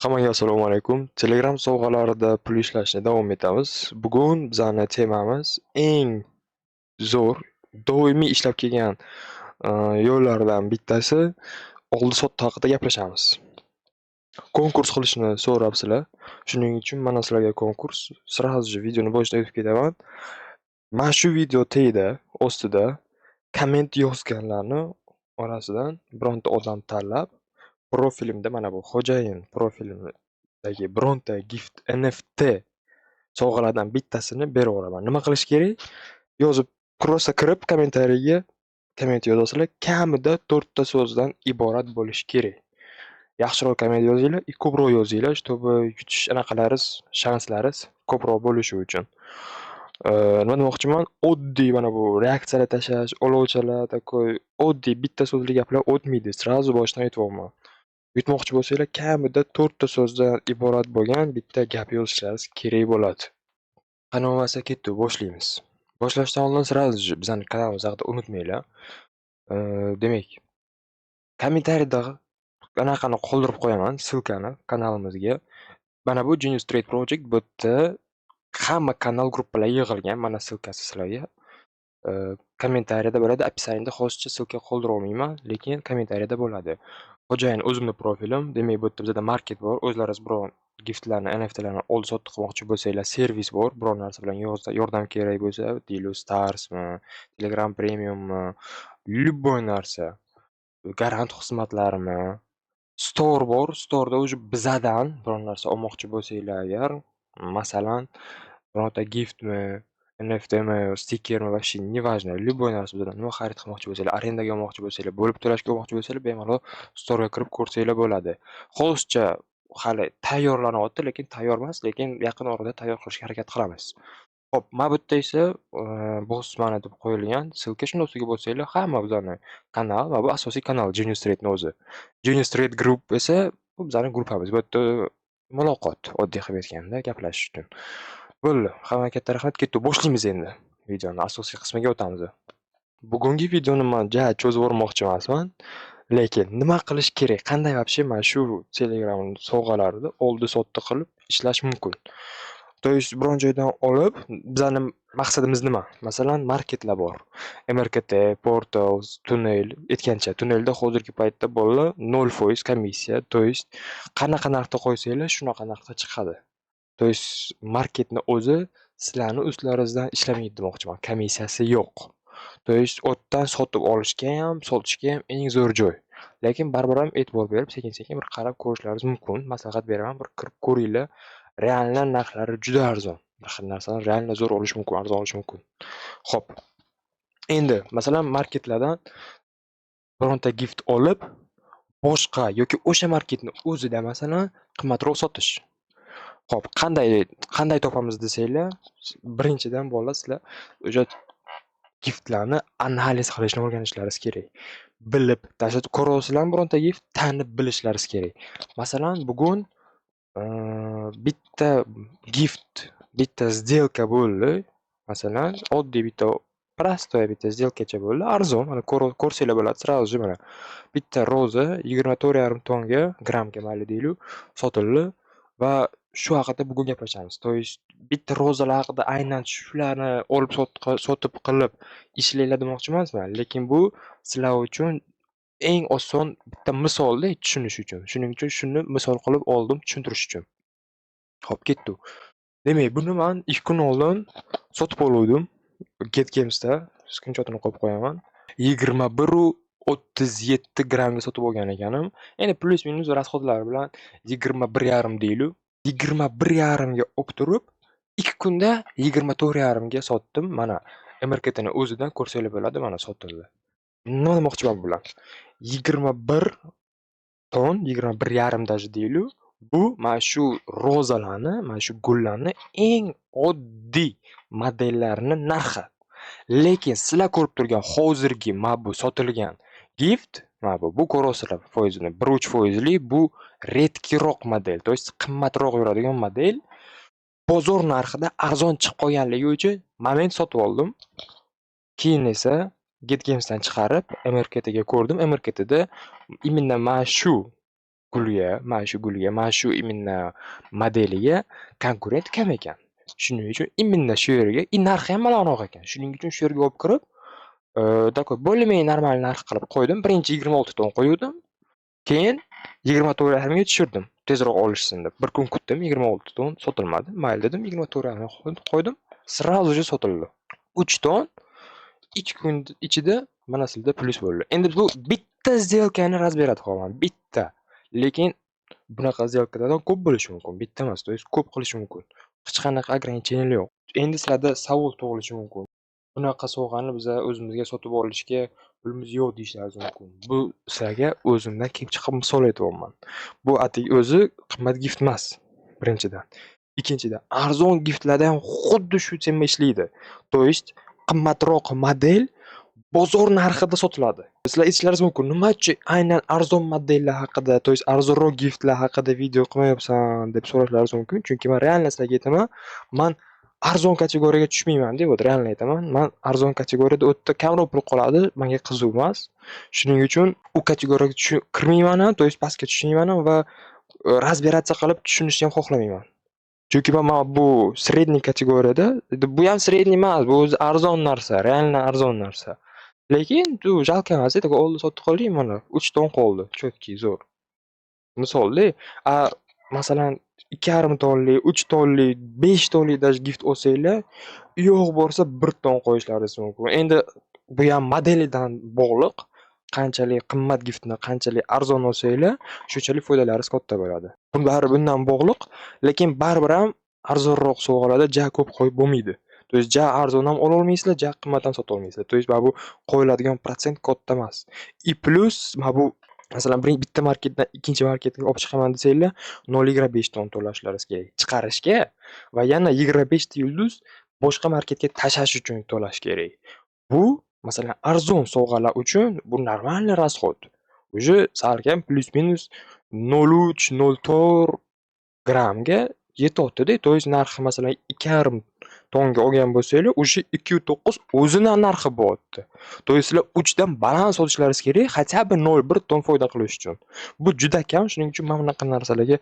Hammaga assalomu alaykum. Telegram sovg'alarida pul ishlashni davom etamiz. Bugun bizani temamiz eng zo'r, doimiy ishlab kelgan yo'llardan bittasi oldi-sotdi haqida gaplashamiz. Konkurs qilishni so'rabsizlar. Shuning uchun mana sizlarga konkurs. Сразу же videoni boshidan o'tib ketaman. Mana shu video tagida, ostida komment yozganlarni orasidan bironta odam tanlab, profilimda mana bu xo'jayin profilimdagi bironta gift NFT sovg'alardan bittasini beraveраman. Nima qilish kerak? Yozib, просто kirib kommentariyaga komment yozasizlar. Kamida 4 ta so'zdan iborat bo'lishi kerak. Yaxshiroq komment yozinglar, ko'proq yozinglar, чтобы yutish anaqalaringiz, shanslaringiz ko'proq bo'lishi uchun. Nima demoqchiman? Oddiy mana bu reaksiyalar tashlash, olovchalar, takoy oddiy bitta so'zli gaplar o'tmaydi. Сразу boshdan aytyapman. Yutmoqchi bo'lsanglar, kamida 4 ta so'zdan iborat bo'lgan bitta gap yozishlaringiz kerak bo'ladi. Qani bo'lmasa ketdi, boshlaymiz. Boshlashdan oldin сразу же bizning kanalimiz haqida unutmanglar. Demak, kommentariyada anaqani qoldirib qo'yaman, ssilkani kanalimizga. Mana bu Genius Trade Project, bu yerda hamma kanal gruppalar yig'ilgan. Mana ssilkasi sizlarga. Kommentariyada bo'ladi, описаниеda hozircha ssilka qoldira olmayman, lekin kommentariyada bo'ladi. Xo'jayin o'zimning profilim, demak bu yerda bizda market bor. O'zlaringiz biron giftlarni, NFTlarni oldi-sotdi qilmoqchi bo'lsanglar, servis bor. Biror narsa bilan yordam kerak bo'lsa, Dilo Starsmi, Telegram Premiummi, любой narsa. Garant xizmatlarimi, store bor. Store'da уже bizadan biror narsa olmoqchi bo'lsanglar agar, masalan, birorta giftmi, NFTmi, stikermi, вообще неважно, любой narsa bizdan nima xarid qilmoqchi bo'lsanglar, arendaga olmoqchi bo'lsanglar, bo'lib to'lashga olmoqchi bo'lsanglar, bemalol store'ga kirib ko'rsanglar bo'ladi. Hozircha hali tayyorlanyapti, lekin tayyor emas, lekin yaqin orada tayyor qilishga harakat qilamiz. Xo'p, mana bu yerda esa bosmani deb qo'yilgan ssilka. Shunda ustiga bosinglar, hamma bizning kanal va bu asosiy kanal Genius Trade'ning o'zi. Genius Trade Group esa bu bizning guruhimiz. Bu yerda muloqot, oddiy qilib aytganda, gaplashish uchun. Bo'ldi, hammaga katta rahmat. Ketdi, boshlaymiz endi. Videoni asosiy qismiga o'tamiz. Bugungi videoni men cho'zib o'rmoqchi emasman, lekin nima qilish kerak? Qanday вообще mana shu Telegram sovg'alarida oldi-sotdi qilib ishlash mumkin? То есть biron joydan olib, bizning maqsadimiz nima? Masalan, marketlar bor. MRKT, Portos, Tunnel, aytgancha, Tunnelda hozirgi paytda bolalar 0% komissiya, то есть qanaqa narxda qo'ysanglar, shunaqa narxda chiqadi. То есть marketni o'zi sizlarning ustlaringizdan ishlamaydi demoqchiman. Komissiyasi yo'q. То есть o'tdan sotib olishga ham, sotishga ham eng zo'r joy. Lekin baribir ham e'tibor berib, sekin-sekin bir qarab ko'rishlaringiz mumkin. Maslahat beraman, bir kirib ko'ringlar. Reallar narxlari juda arzon. Bir xil narsalar reallar zo'r olish mumkin, arzon olish mumkin. Xo'p. Endi masalan marketlardan bironta gift olib, boshqa yoki o'sha marketni o'zida masalan qimmatroq sotish. Xo'p, qanday topamiz desanglar, birinchidan bolalar sizlar o'sha giftlarni analiz qilishni o'rganishlaringiz kerak. Bilib, tashlab ko'rasizlar bironta gift, tanib bilishlaringiz kerak. Masalan, bugun bitta gift, bitta сделка bo'ldi. Masalan, oddiy bitta prostoy bitta сделкаcha bo'ldi. Arzon, mana ko'rsanglar bo'ladi, сразу же mana. Bitta roza 24,5 tonga, gramga mayli deylik, sotildi va shu haqida bugun gaplashamiz. То есть bitta rozalar haqida aynan shularni olib sotib qilib ishlanglar demoqchi emasman, lekin bu sizlar uchun eng oson bitta misolda tushunish uchun. Shuning uchun shuni misol qilib oldim tushuntirish uchun. Xo'p, ketdi. Demak, buni men 2 kun oldin sotib oldim. GetGames'da screenshotini qo'yib qo'yaman. 21,37 gramga sotib olgan ekanim. Endi plus minus rasxodlar bilan 21,5 deylik. 21,5 ga olib turib, 2 kunda 24,5 ga sotdim. Mana MRKTni o'zidan ko'rsanglar bo'ladi, mana sotildi. Nima demoqchiman bular? 21 ton, 21,5 даже deylik. Bu mana shu rozalarni, mana shu gullarni eng oddiy modellarini narxi. Lekin sizlar ko'rib turgan hozirgi mana bu sotilgan gift, mana bu ko'rasizlar foizini 1.3%lik, bu redkiroq model, to есть qimmatroq yuradigan model. Bozor narxida arzon chiqib qolganligi uchun moment sotib oldim. Keyin esa GetGames'dan chiqarib MRKTga ko'rdim. MRKTda именно mana shu mana shu imенно modeliga konkurent kam ekan. Shuning uchun imенно shu yerga narxi ham balandroq ekan. Shuning uchun shu yerga olib kirib, такой более-менее normal narx qilib qo'ydim. Birinchi 26 ton qo'yuvdim. Keyin 24,5 ga tushirdim. Tezroq olishsin deb. Bir kun kutdim, 26 ton sotilmadi. Mayli dedim, 24,5 qo'ydim. Сразу же sotildi. 3 ton 2 kun ichida mana sizda plyus bo'ldi. Endi bu bitta сделкani разбирать qilaman. Bitta. Lekin bunaqa сделкаdan ko'p bo'lishi mumkin. Bitta emas, то есть ko'p qilish mumkin. Hech qanaqa ограничение yo'q. Endi sizlarda savol tug'ilishi mumkin. Bunaqa sovg'ani biz o'zimizga sotib olishga pulimiz yo'q deyishlaringiz mumkin. Bu sizlarga o'zimdan kelib chiqib misol aytyapman. Bu atigi o'zi qimmat gift emas, birinchidan. Ikkinchidan, arzon giftlarda ham xuddi shu tema ishlaydi. То есть qimmatroq model bozor narxida sotiladi. Sizlar aytishlaringiz mumkin, nima uchun aynan arzon modellar haqida, то есть arzonroq giftlar haqida video qilmayapsan deb so'rashlaringiz mumkin. Chunki men real sizlarga aytaman, men arzon kategoriyaga tushmayman deb real aytaman. Men arzon kategoriyada o'tda kamroq pul qoladi, menga qiziq emas. Shuning uchun u kategoriyaga kirmayman ham, то есть pastga tushmayman ham va разбираться qilib tushunishni ham xohlamayman. Chunki men bu средний kategoriyada, bu ham средний emas, bu o'zi arzon narsa, realno arzon narsa. Lekin bu jalka emas, edi, oldi sotib qoldik mana 3 ton qoldi, chotki zo'r. Misolda, masalan 2,5 tonlik, 3 tonlik, 5 tonlik даже gift olsanglar, yo'q bo'lsa 1 ton qo'yishlaringiz mumkin. Endi bu ham modelidan bog'liq. Qanchalik qimmat giftni, qanchalik arzon olsanglar, shunchalik foydalaringiz katta bo'ladi. Bu bari bundan bog'liq, lekin baribir ham arzonroq sovg'alarda ja ko'p qo'yib bo'lmaydi. То есть ja arzon ham ola olmaysizlar, ja qimmat ham sota olmaysizlar. То есть bu qo'yiladigan protsent katta emas. И plus bu masalan bitta marketdan ikkinchi marketga olib chiqaman desanglar 0,5 ton to'lashlaringiz kerak chiqarishga va yana 25 ta yulduz boshqa marketga tashlash uchun to'lash kerak. Bu masalan arzon sovg'alar uchun bu normalniy расход. Уже salkam plus minus 0,3-0,4 grammga yetyapti-da. То есть narxi masalan 2,5 tonga olgan bo'lsanglar, уже 2,9 o'zini narxi bo'lyapti. То есть sizlar 3 dan baland sotishlaringiz kerak, хотя бы 0,1 ton foyda qilish uchun. Bu juda kam, shuning uchun men bunaqa narsalarga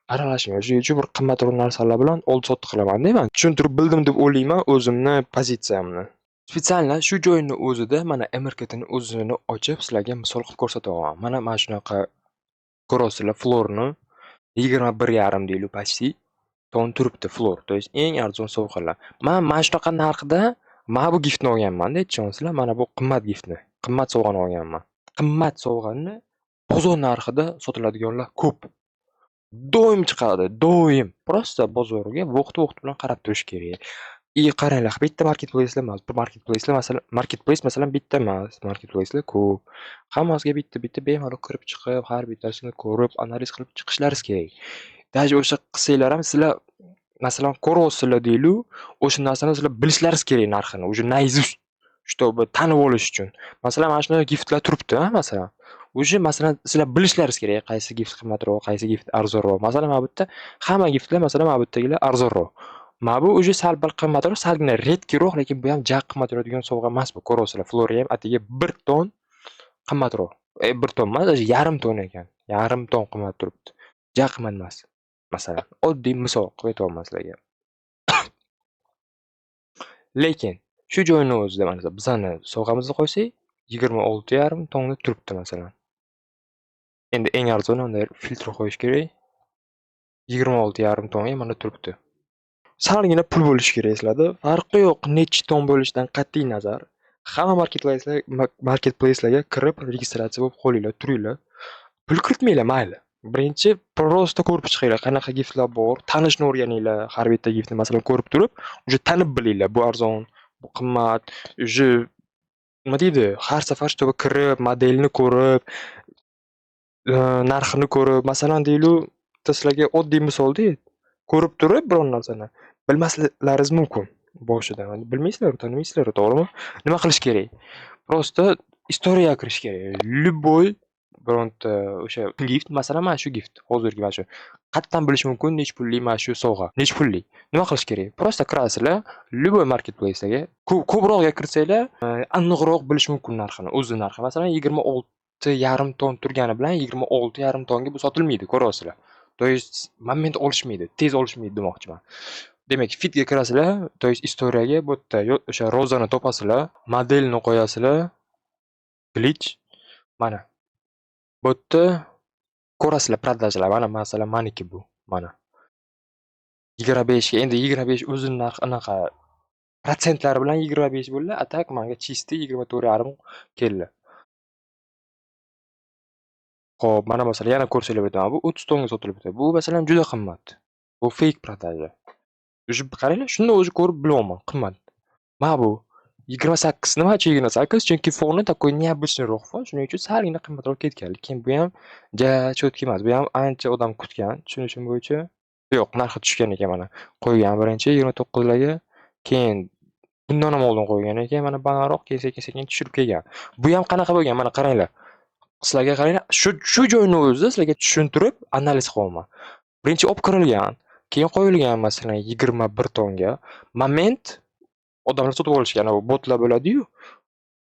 aralashmayman. Shuning uchun bir qimmatroq narsalar bilan oldi-sotdi qilaman deyman. Tushuntirib bildim deb o'ylayman o'zimni pozitsiyamni. Spetsialno shu joyning o'zida mana marketini o'zini ochib sizlarga misol qilib ko'rsataman. Mana shunaqa ko'rasizlar florni 21,5 deylik почти ton turibdi flor. То есть eng arzon sovg'alar. Men mana shunaqa narxda mana bu giftni olganman-da, aytishonsizlar. Mana bu qimmat giftni, qimmat sovg'ani olganman. Qimmat sovg'ani bozor narxida sotiladiganlar ko'p. Doim chiqadi, doim. Просто bozorga vaqt-vaqt bilan qarab turish kerak. Qaranglar, bitta marketplace'lar emas. Bir marketplace'lar masalan, marketplace masalan bitta emas, marketplace'lar ko'p. Hammasiga bitta bemalol kirib chiqib, har bittasini ko'rib, analiz qilib chiqishlaringiz kerak. Даже o'sha qilsanglar ham sizlar masalan ko'ryapsizlar deylik, o'sha narsani sizlar bilishlaringiz kerak narxini, уже наизусть, чтобы tanib olish uchun. Masalan, mana shunday giftlar turibdi, masalan. Уже masalan sizlar bilishlaringiz kerak, qaysi gift qimmatroq, qaysi gift arzonroq. Masalan, mana bu yerda hamma giftlar masalan mana bu yerdagilar arzonroq. Mana bu уже sal bir qimmatroq, salgina redkiroq, lekin bu ham ja qimmat turadigan sovg'a emas bu. Ko'ryapsizlar, Flori ham atiga 1 ton qimmatroq. 1 ton emas, yarim ton ekan. Yarim ton qimmat turibdi. Ja qimmat emas. Masalan, oddiy misol qilib aytyapman sizlarga. Lekin shu joyning o'zida mana bizani sovg'amizni qo'ysak, 26,5 tonna turibdi masalan. Endi eng arzoni unday filtr qo'yish kerak. 26,5 tonga mana turibdi. Salgina pul bo'lishi kerak sizlarda. Farqi yo'q, necha ton bo'lishidan qat'iy nazar. Hamma marketplace'larga kirib registratsiya bo'lib qo'linglar, turinglar. Pul kiritmanglar, mayli. Birinchi просто ko'rib chiqinglar, qanaqa giftlar bor, tanishni o'rganinglar. Har bitta giftni masalan ko'rib turib, уже tanib bilinglar. Bu arzon, bu qimmat, уже nima deydi, har safar shtoba kirib, modelni ko'rib, narxini ko'rib, masalan deylik, sizlarga oddiy misolda ko'rib turib biron narsani bilmaslaringiz mumkin boshidan. Bilmaysizlar, tanimaysizlar, to'g'rimi? Nima qilish kerak? Просто istoriyaga kirish kerak. Любой bironta o'sha gift, masalan mana shu gift, hozirgi mana shu. Qayerdan bilish mumkin nech pullik mana shu sovg'a? Nech pullik? Nima qilish kerak? Просто kirasizlar, любой marketplace'ga ko'proqga kirsanglar, aniqroq bilish mumkin narxini, o'zi narxi. Masalan 26 6,5 turgani bilan 26,5 tonga bu sotilmaydi, ko'ryapsizlar. То есть moment olishmaydi, tez olishmaydi demoqchiman. Demak, fitga kirasizlar, то есть istoriyaga bu yerda o'sha rozani topasizlar, modelni qo'yasizlar, glitch, mana bu yerda ko'rasizlar продажalar. Mana masalan maniki bu. Mana 25 ga, endi 25 o'zini narxi anaqa prosentlari bilan 25 bo'ldi, a tak menga чистый 24,5 keldi. Xo'p, mana masalan yana ko'rsatib o'taman. Bu 30 tonga sotilibdi. Bu masalan juda qimmat. Bu fake продажа. Уже qaranglar, shunda o'zi ko'rib bilaman, qimmat. Mana bu 28. Nimachi 28? Chunki foni такой необычныйroq fon, shuning uchun salgina qimmatroq ketgan. Lekin bu ham ja cho'tki emas. Bu ham ancha odam kutgan, tushunishim bo'yicha. Yo'q, narxi tushgan ekan mana. Qo'ygan birinchi 29 larga, keyin bundan ham oldin qo'ygan ekan, mana balandroq, keyin sekin-sekin tushirib kelgan. Bu ham qanaqa bo'lgan? Mana qaranglar. Sizlarga qaranglar, shu joyni o'zida sizlarga tushuntirib analiz qilaman. Birinchi olib kirilgan, keyin qo'yilgan masalan 21 tonga. Moment odamlar sotib olishgan, bu botlar bo'ladi-yu.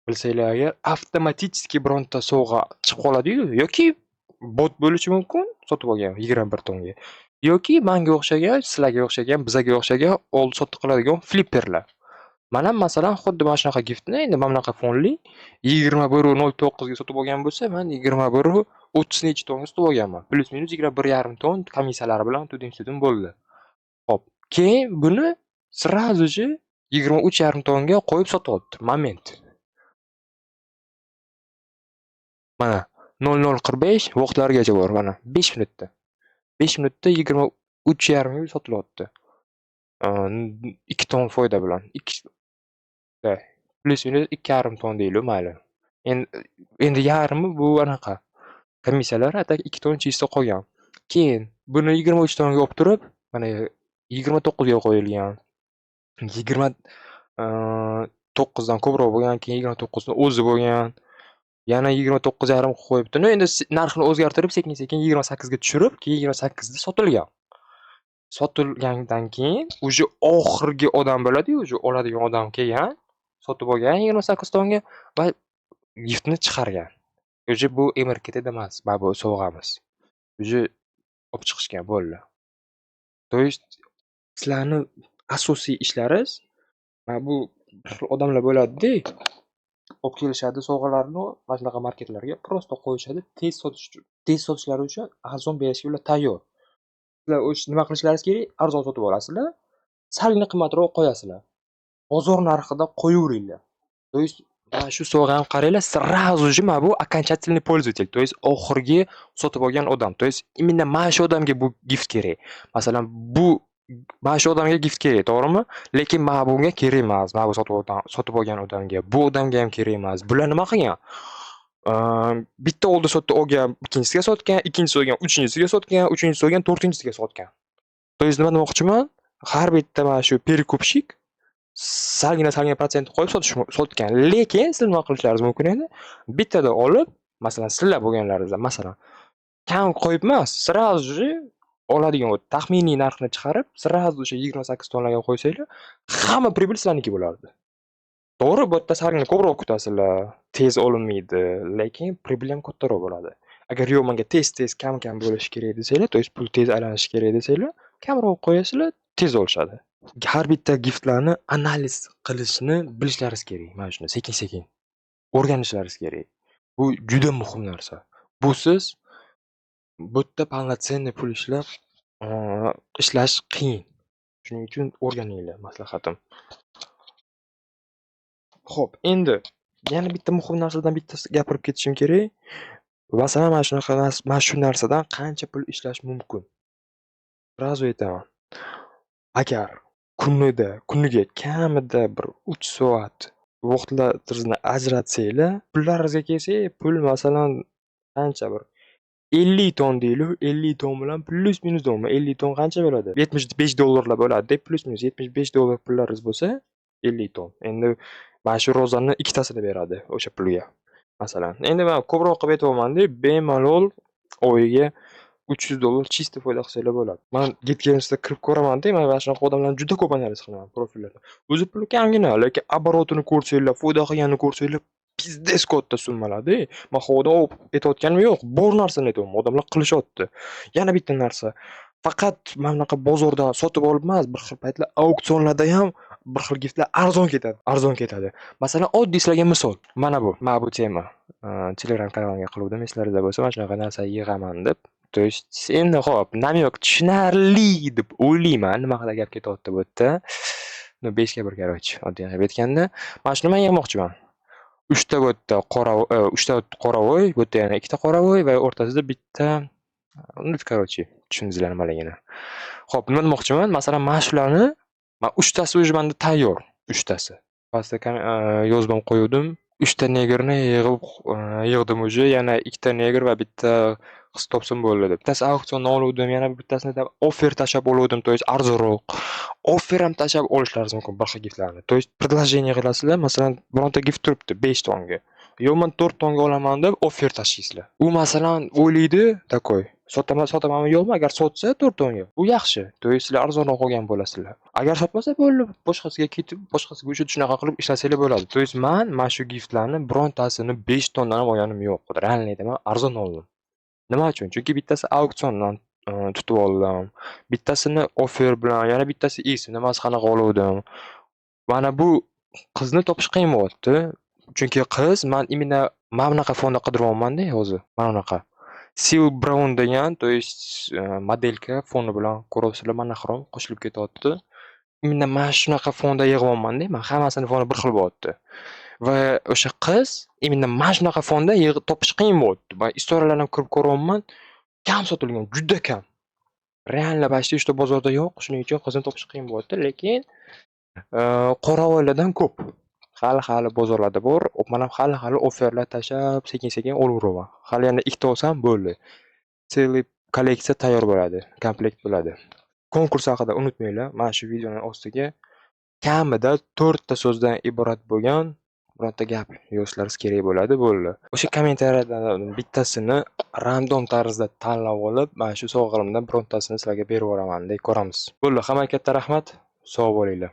Bilsanglar agar avtomatik bironta sovg'a chiqib qoladi-yu, yoki bot bo'lishi mumkin, sotib olgan 21 tonga. Yoki menga o'xshagan, sizlarga o'xshagan, bizga o'xshagan oldi sotib qiladigan flipperlar. Mana masalan xuddi mana shunaqa giftni endi mana bunaqa fonli 21,09 ga sotib olgan bo'lsa, men 21,30 necha tonga sotib olganman. Plus minus 21,5 ton komissiyalari bilan tudim bo'ldi. Xo'p, keyin buni сразу же 23,5 tonga qo'yib sotyapti. Moment. Mana 00:45 vaqtlargacha bor mana 5 minutda. 5 minutda 23,5 ga sotilyapti. 2 ton foyda bilan. Plus minus 2,5 ton deylik, mayli. Endi yarmi bu anaqa. Komissiyalar atak 2 ton chista qolgan. Keyin buni 23 tonga olib turib, mana 29 ga qo'yilgan. 29 dan ko'proq bo'lgan, keyin 29 ni o'zi bo'lgan. Yana 29,5 qo'yibdi. Endi narxini o'zgartirib sekin-sekin 28 ga tushirib, keyin 28 da sotilgan. Sotilgandan keyin уже oxirgi odam bo'ladi-yu, уже oladigan odam kelgan, sotib olgan 28 tonga va giftni chiqargan. Уже bu emarketed emas, mana bu sovg'amiz. Уже olib chiqishgan bo'ldi. То есть sizlarni asosiy ishlaringiz mana bu odamlar bo'ladi-da, olib kelishadi sovg'alarni mana shunaqa marketlarga, prosta qo'yishadi, tez sotishlari uchun arzon berishga ular tayyor. Sizlar nima qilishlaringiz kerak? Arzon sotib olasizlar, salgina qimmatroq qo'yasizlar. Bozor narxida qo'yaveringlar. То есть mana shu sovg'ani qaranglar, сразу же mana bu окончательный пользователь, то есть oxirgi sotib olgan odam. То есть именно mana shu odamga bu gift kerak. Masalan, bu mana shu odamga gift kerak, to'g'rimi? Lekin mana bunga kerak emas. Mana bu sotib olgan odamga, bu odamga ham kerak emas. Bular nima qilgan? Bitta oldi sotdi olgan, ikkinchisiga sotgan, ikkinchisi olgan, uchinchisiga sotgan, uchinchisi olgan, to'rtinchisiga sotgan. То есть nima demoqchiman? Har bitta mana shu перекупщик salgina protsent qo'yib sotgan. Lekin siz nima qilishlaringiz mumkin edi? Bittada olib, masalan, sizlar bo'lganlaringizda, masalan, kam qo'yib emas, сразу же oladigan taxminiy narxni chiqarib, сразу же 28 tonlarga qo'ysanglar, hamma pribel sizlarniki bo'lardi. To'g'ri, bu yerda salgina ko'proq kutasizlar, tez olinmaydi, lekin pribel ham kattaroq bo'ladi. Agar yo'q, menga tez kam bo'lishi kerak desanglar, то есть pul tez aylanishi kerak desanglar, kamroq qo'yasizlar, tez olishadi. Har bitta giftlarni analiz qilishni bilishlaringiz kerak. Mana shuni sekin-sekin o'rganishlaringiz kerak. Bu juda muhim narsa. Busiz bu yerda полноценный pul ishlab, ishlash qiyin. Shuning uchun o'rganinglar, maslahatim. Xo'p, endi yana bitta muhim narsadan bittasi gapirib ketishim kerak. Masalan, mana shu narsadan qancha pul ishlash mumkin? Sразу aytaman. Agar kuniga kamida bir 3 soat vaqtlaringizni ajratsanglar, pullaringizga kelsa, pul masalan qancha bir 50 ton deylik, 50 ton bilan plus minus 50 ton qancha bo'ladi? $75 bo'ladi, plus minus $75 pullaringiz bo'lsa, 50 ton. Endi mana shu rozanni ikkitasini beradi o'sha pulga. Masalan, endi men ko'proq qilib aytyapman-da, bemalol oyiga $300 чисто foyda qilsanglar bo'ladi. Men GetGames'da kirib ko'raman-da, men mana shunaqa odamlarni juda ko'p analiz qilaman profillarda. O'zi puli kamgina, lekin оборотini ko'rsanglar, foyda qilganini ko'rsanglar, pizdes katta summalarda. Men havodan aytayotganim yo'q. Bor narsani aytyapman. Odamlar qilishyapti. Yana bitta narsa. Faqat mana bunaqa bozordan sotib olib emas, bir xil paytlar auksionlarda ham bir xil giftlar arzon ketadi. Masalan, oddiy sizlarga misol. Mana bu tema. Telegram kanalimga qiluvdim, esinglarda bo'lsa, mana shunaqa narsa yig'aman deb. То есть endi hop, namyoq tushunarli deb o'ylayman, nima haqida gap ketyapti bu yerda. No 5 ga 1 короче, oddiy qilib aytganda, mana shuni men yig'moqchiman. 3 ta bu yerda qoravoy, bu yerda yana 2 ta qoravoy va o'rtasida bitta, короче, tushundingizlar nimaligini. Xo'p, nima demoqchiman? Masalan, mana shularni, mana 3 tasi уже menda tayyor, 3 tasi. Pastda yozib qo'ydim. 3 ta negerni yig'dim уже, yana 2 ta neger va bitta qiz topsin bo'ldi deb. Bittasi auksiondan oluvdim, yana bittasini offer tashlab oluvdim, то есть arzonroq. Offer ham tashlab olishlaringiz mumkin boshqa giftlarni. То есть предложение qilasizlar, masalan, bironta gift turibdi 5 tonga. Yo, men 4 tonga olaman deb offer tashlaysizlar. U masalan o'ylaydi, takoy. Sotamanmi yo'qmi? Agar sotsa 4 tonga. Bu yaxshi. То есть sizlar arzonroq olgan bo'lasizlar. Agar sotmasa bo'ldi, boshqasiga ketib, boshqasiga o'sha shunaqa qilib ishlasanglar bo'ladi. То есть mana shu giftlarni birontasini 5 tondan ham olganim yo'q. Realni aytaman, arzon oldim. Nima uchun? Chunki bittasi auksiondan tutib oldim. Bittasini offer bilan, yana bittasi nimasi qanaqa oluvdim. Mana bu qizni topish qiyin bo'lyapti. Chunki qiz imенно mana bunaqa fonda qidiryapman-da hozir. Mana bunaqa. Sil Brown degan, то есть modelka foni bilan ko'ryapsizlar, monoxrom qo'shilib ketyapti. Imенно mana shunaqa fonda yig'yapman-da, men hammasini foni bir xil bo'lyapti. Va o'sha qiz imенно mana shunaqa fonda topish qiyin bo'lyapti. Men istoralarni ko'rib ko'ryapman, kam sotilgan, juda kam. Realni почти что bozorda yo'q, shuning uchun qizni topish qiyin bo'lyapti, lekin qoravoylardan ko'p. Hali bozorlarda bor. Men ham hali offerlar tashlab, sekin-sekin olaveraman. Hali yana 2 ta olsam bo'ldi. Целый kolleksiya tayyor bo'ladi, komplekt bo'ladi. Konkurs haqida unutmanglar. Mana shu videoning ostiga kamida 4 ta so'zdan iborat bo'lgan birorta gap yozishlaringiz kerak bo'ladi. O'sha kommentariyalardan bittasini random tarzda tanlab olib, mana shu sovg'alarimdan birontasini sizlarga berib yuboraman deb ko'ramiz. Bo'ldi, hammaga katta rahmat. Sog' bo'linglar.